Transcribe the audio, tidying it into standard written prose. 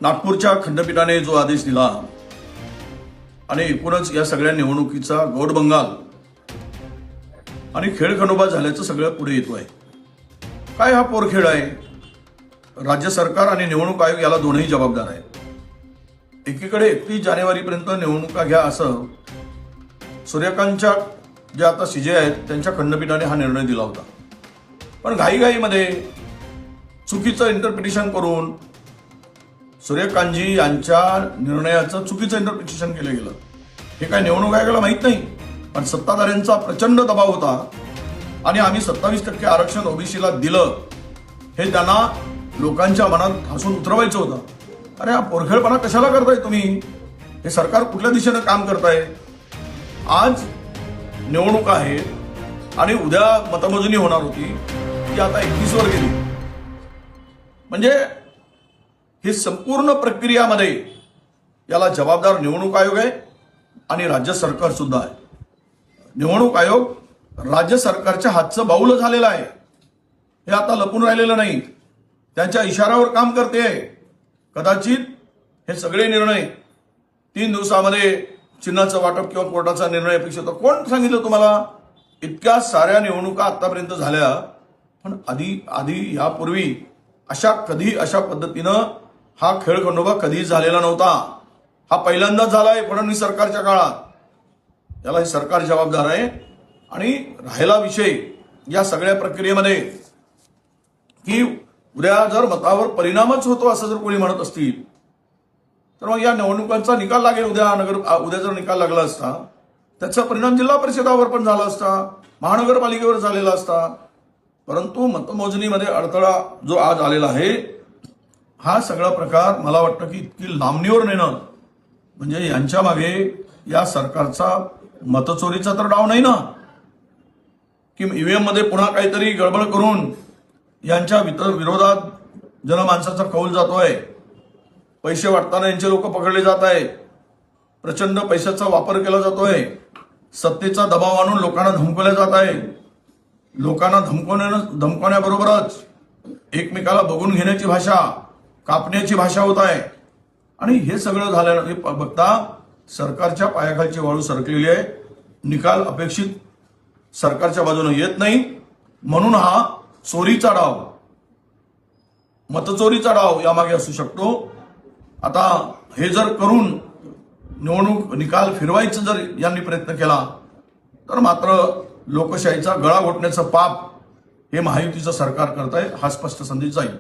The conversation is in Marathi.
नागपूरच्या खंडपीठाने जो आदेश दिला आणि एकूणच या सगळ्या निवडणुकीचा गौडबंगाल आणि खेळखंडोबा झाल्याचं सगळं पुढे येतोय। काय हा पोरखेळ आहे? राज्य सरकार आणि निवडणूक आयोग याला दोनही जबाबदार आहेत। एकीकडे 31 जानेवारीपर्यंत निवडणुका घ्या असं सूर्यकांतच्या जे आता सीजे आहेत त्यांच्या खंडपीठाने हा निर्णय दिला होता, पण घाईघाईमध्ये चुकीचं इंटरप्रिटेशन करून सूर्यकांतजी यांच्या निर्णयाचं चुकीचं इंटरप्रिटेशन केलं गेलं। हे काय निवडणूक आयोगाला माहित नाही, पण सत्ताधाऱ्यांचा प्रचंड दबाव होता आणि आम्ही 27% आरक्षण ओबीसीला दिलं हे त्यांना लोकांच्या मनात हसून उतरवायचं होतं। अरे हा पोरखेळपणा कशाला करताय तुम्ही? हे सरकार कुठल्या दिशेनं काम करताय? आज निवडणूक आहे आणि उद्या मतमोजणी होणार होती, ती आता 21 वर गेली। म्हणजे ही संपूर्ण प्रक्रियामध्ये याला जबाबदार निवडणूक आयोग आहे आणि राज्य सरकार सुद्धा आहे। निवडणूक आयोग राज्य सरकारच्या हातचं बाऊल झालेलं आहे, हे आता लपून राहिलेलं नाही, त्यांच्या इशाऱ्यावर काम करते। कदाचित हे सगळे निर्णय 3 दिवसामध्ये चिन्हाचं वाटप किंवा कोर्टाचा निर्णय अपेक्षित होता। कोण सांगितलं तुम्हाला? इतक्या साऱ्या निवडणुका आतापर्यंत झाल्या, पण आधी यापूर्वी अशा पद्धतीनं हा खेळखंडोबा कधीही झालेला नव्हता। हा पहिल्यांदाच झालाय फडणवीस सरकारच्या काळात। याला हे सरकार जबाबदार आहे। आणि राहिला विषय या सगळ्या प्रक्रियेमध्ये की उद्या जर मतावर परिणामच होतो असं जर कोणी म्हणत असतील तर मग या निवडणुकांचा निकाल लागेल। उद्या जर निकाल लागला असता त्याचा परिणाम जिल्हा परिषदावर पण झाला असता, महानगरपालिकेवर झालेला असता। परंतु मतमोजणीमध्ये अडथळा जो आज आलेला आहे, हा सगळा प्रकार मला वाटतं की इतकी लांबणीवर नेणं म्हणजे यांच्या मागे या सरकारचा मतचोरीचा तर डाव नाही ना, की ईव्हीएम मध्ये पुन्हा काहीतरी गडबड करून यांच्या विरोधात जनमानसाचा कौल जातोय। पैसे वाटताना यांचे लोक पकडले जात आहेत, प्रचंड पैशाचा वापर केला जातोय, सत्तेचा दबाव आणून लोकांना धमकवले जात आहे। लोकांना धमकवण्याबरोबरच एकमेकाला बघून घेण्याची भाषा, कापण्याची भाषा होत आहे। आणि हे सगळं झाल्यानं बघता सरकारच्या पायाखालची वाळू सरकलेली आहे। निकाल अपेक्षित सरकारच्या बाजूने येत नाही, म्हणून हा चोरीचा डाव, मतचोरीचा डाव यामागे असू शकतो। आता हे जर करून निवडणूक निकाल फिरवायचं जर यांनी प्रयत्न केला तर मात्र लोकशाहीचा गळा घोटण्याचं पाप हे महायुतीचं सरकार करत आहे, हा स्पष्ट संदेश जाईल।